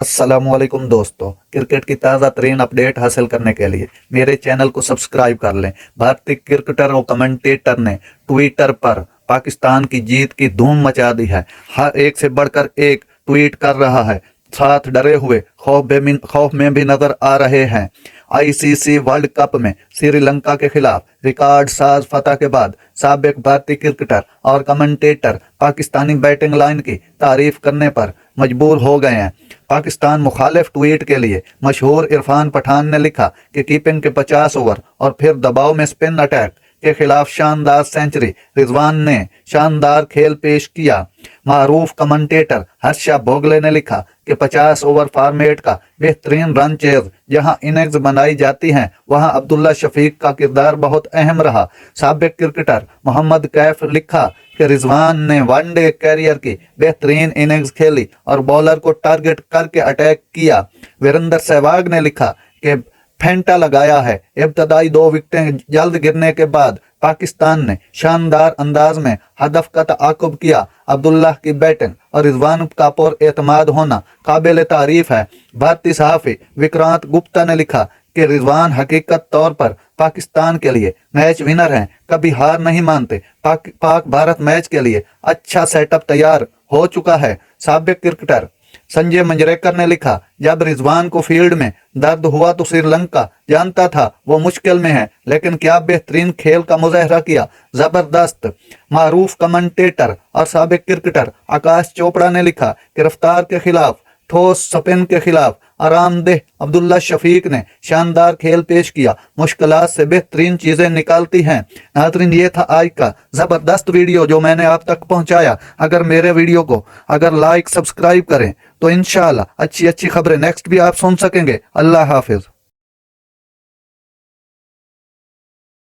अस्सलामुअलैकुम दोस्तों, क्रिकेट की ताज़ा तरीन अपडेट हासिल करने के लिए मेरे चैनल को सब्सक्राइब कर लें। भारतीय क्रिकेटर और कमेंटेटर ने ट्विटर पर पाकिस्तान की जीत की धूम मचा दी है। हर एक से बढ़कर एक ट्वीट कर रहा है, साथ डरे हुए खौफ में भी नजर आ रहे हैं। आईसीसी वर्ल्ड कप में श्रीलंका के खिलाफ रिकॉर्ड साज फतह के बाद साबिक भारतीय क्रिकेटर और कमेंटेटर पाकिस्तानी बैटिंग लाइन की तारीफ करने पर मजबूर हो गए हैं। पाकिस्तान मुखालिफ ट्वीट के लिए मशहूर इरफान पठान ने लिखा कि कीपिंग के 50 ओवर और फिर दबाव में स्पिन अटैक के खिलाफ शानदार सेंचुरी। रिजवान ने शानदार खेल पेश किया। मारूफ कमेंटेटर हर्षा भोगले ने लिखा कि 50 ओवर फॉर्मेट का बेहतरीन रन चेज जहां इनिंग्स बनाई जाती हैं वहां अब्दुल्ला शफीक का किरदार बहुत अहम रहा। साबिक क्रिकेटर मोहम्मद कैफ लिखा कि रिजवान ने वनडे कैरियर की बेहतरीन इनिंग्स खेली और बॉलर को टारगेट करके अटैक किया। वीरेंद्र सहवाग ने लिखा कि फेंटा लगाया है। इब्तदाई 2 विकेटें जल्द गिरने के बाद पाकिस्तान ने शानदार अंदाज में हदफ का तआकुब किया। अब्दुल्ला की बैटिंग और रिजवान का पुर एतमाद होना काबिल तारीफ है। भारतीय सहाफ़ी विक्रांत गुप्ता ने लिखा कि रिजवान हकीकत तौर पर पाकिस्तान के लिए मैच विनर हैं, कभी हार नहीं मानते। पाक भारत मैच के लिए अच्छा सेटअप तैयार हो चुका है। साबिक क्रिकेटर संजय मंजरेकर ने लिखा, जब रिजवान को फील्ड में दर्द हुआ तो श्रीलंका जानता था वो मुश्किल में है, लेकिन क्या बेहतरीन खेल का मुजाहरा किया, जबरदस्त। मारूफ कमेंटेटर और साबिक क्रिकेटर आकाश चोपड़ा ने लिखा कि रफ्तार के खिलाफ ठोस स्पिन के खिलाफ आरामदेह अब्दुल्ला शफीक ने शानदार खेल पेश किया। मुश्किलात से बेहतरीन चीजें निकालती हैं। नाज़रीन, ये था आज का जबरदस्त वीडियो जो मैंने आप तक पहुंचाया। अगर मेरे वीडियो को लाइक सब्सक्राइब करें तो इंशाल्लाह अच्छी अच्छी खबरें नेक्स्ट भी आप सुन सकेंगे। अल्लाह हाफिज।